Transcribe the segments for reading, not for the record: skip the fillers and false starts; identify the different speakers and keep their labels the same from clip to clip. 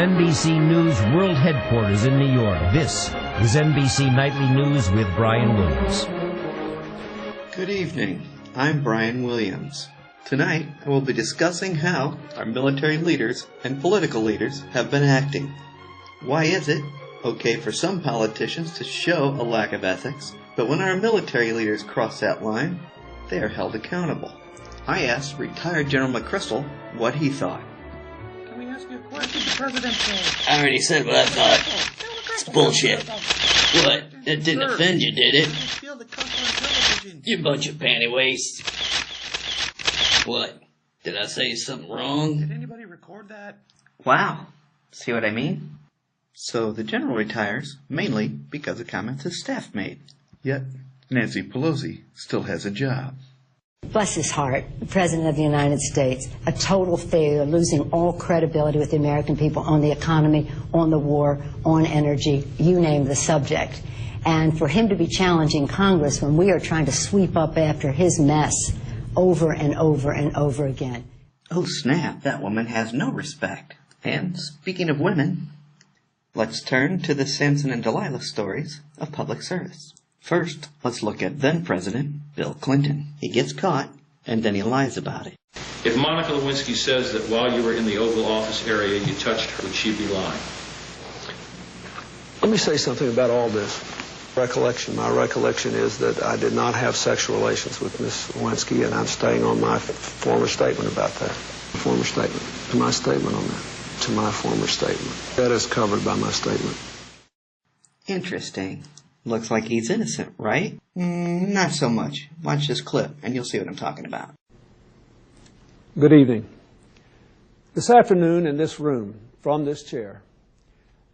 Speaker 1: NBC News World Headquarters in New York. This is NBC Nightly News with Brian Williams.
Speaker 2: Good evening. I'm Brian Williams. Tonight, I will be discussing how our military leaders and political leaders have been acting. Why is it okay for some politicians to show a lack of ethics, but when our military leaders cross that line, they are held accountable? I asked retired General McChrystal what he thought.
Speaker 3: Can we ask you a question, President?
Speaker 4: I already said what I thought. It's bullshit. What? That didn't offend you, did it? You bunch of pantywaists. What? Did I say something wrong?
Speaker 3: Did anybody record that?
Speaker 2: Wow. See what I mean? So the general retires, mainly because of comments his staff made. Yet, Nancy Pelosi still has a job.
Speaker 5: Bless his heart, the President of the United States, a total failure, losing all credibility with the American people on the economy, on the war, on energy, you name the subject. And for him to be challenging Congress when we are trying to sweep up after his mess over and over and over again.
Speaker 2: Oh snap, that woman has no respect. And speaking of women, let's turn to the Samson and Delilah stories of public service. First, let's look at then-President Bill Clinton. He gets caught, and then he lies about it.
Speaker 6: If Monica Lewinsky says that while you were in the Oval Office area you touched her, would she be lying?
Speaker 7: Let me say something about all this. My recollection is that I did not have sexual relations with Ms. Lewinsky, and I'm staying on my former statement about that. Former statement. To my statement on that. To my former statement. That is covered by my statement.
Speaker 2: Interesting. Looks like he's innocent, right? Not so much. Watch this clip, and you'll see what I'm talking about.
Speaker 7: Good evening. This afternoon in this room, from this chair,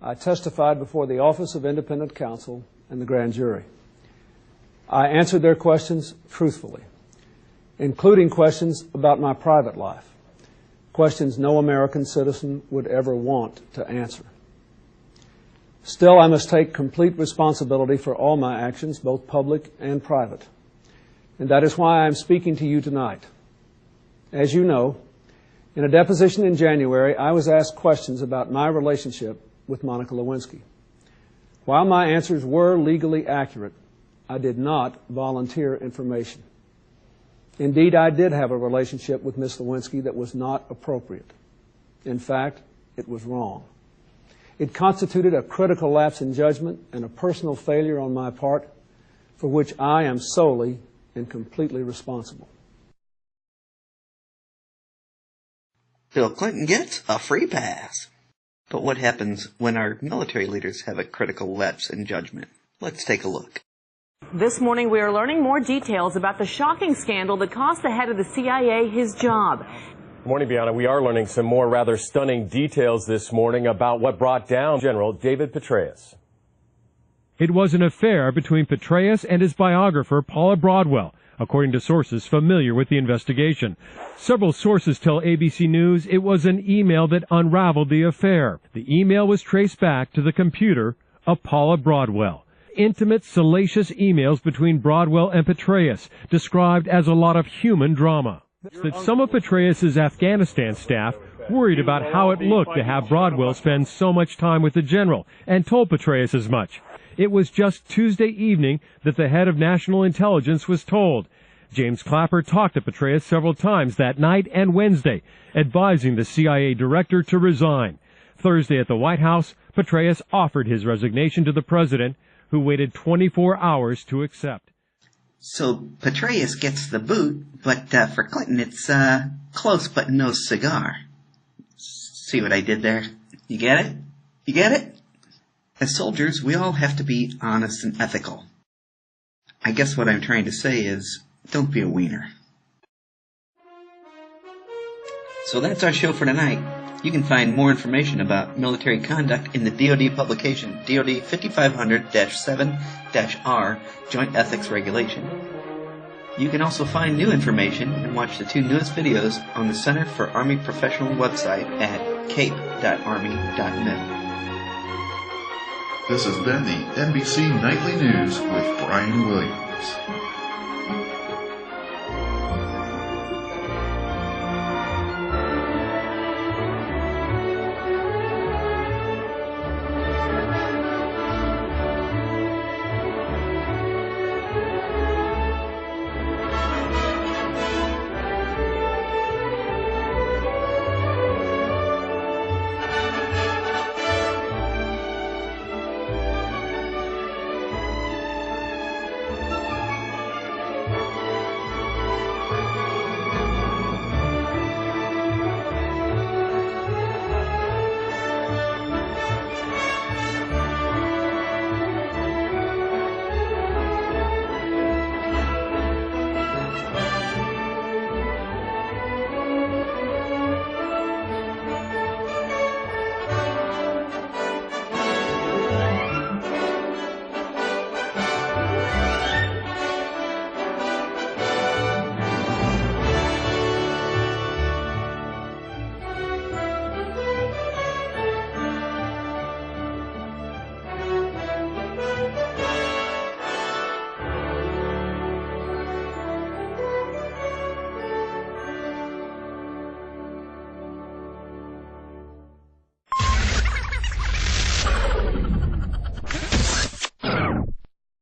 Speaker 7: I testified before the Office of Independent Counsel and the grand jury. I answered their questions truthfully, including questions about my private life, questions no American citizen would ever want to answer. Still, I must take complete responsibility for all my actions, both public and private. And that is why I am speaking to you tonight. As you know, in a deposition in January, I was asked questions about my relationship with Monica Lewinsky. While my answers were legally accurate, I did not volunteer information. Indeed, I did have a relationship with Ms. Lewinsky that was not appropriate. In fact, it was wrong. It constituted a critical lapse in judgment and a personal failure on my part for which I am solely and completely responsible.
Speaker 2: Bill Clinton gets a free pass. But what happens when our military leaders have a critical lapse in judgment? Let's take a look.
Speaker 8: This morning we are learning more details about the shocking scandal that cost the head of the CIA his job.
Speaker 9: Morning, Bianna. We are learning some more rather stunning details this morning about what brought down General David Petraeus.
Speaker 10: It was an affair between Petraeus and his biographer, Paula Broadwell, according to sources familiar with the investigation. Several sources tell ABC News it was an email that unraveled the affair. The email was traced back to the computer of Paula Broadwell. Intimate, salacious emails between Broadwell and Petraeus, described as a lot of human drama. That some of Petraeus' Afghanistan staff worried about how it looked to have Broadwell spend so much time with the general, and told Petraeus as much. It was just Tuesday evening that the head of national intelligence was told. James Clapper talked to Petraeus several times that night and Wednesday, advising the CIA director to resign. Thursday at the White House, Petraeus offered his resignation to the president, who waited 24 hours to accept.
Speaker 2: So Petraeus gets the boot, but for Clinton it's close but no cigar. See what I did there? You get it? You get it? As soldiers, we all have to be honest and ethical. I guess what I'm trying to say is, don't be a wiener. So that's our show for tonight. You can find more information about military conduct in the DoD publication, DoD 5500-7-R, Joint Ethics Regulation. You can also find new information and watch the 2 newest videos on the Center for Army Professional website at cape.army.mil.
Speaker 11: This has been the NBC Nightly News with Brian Williams.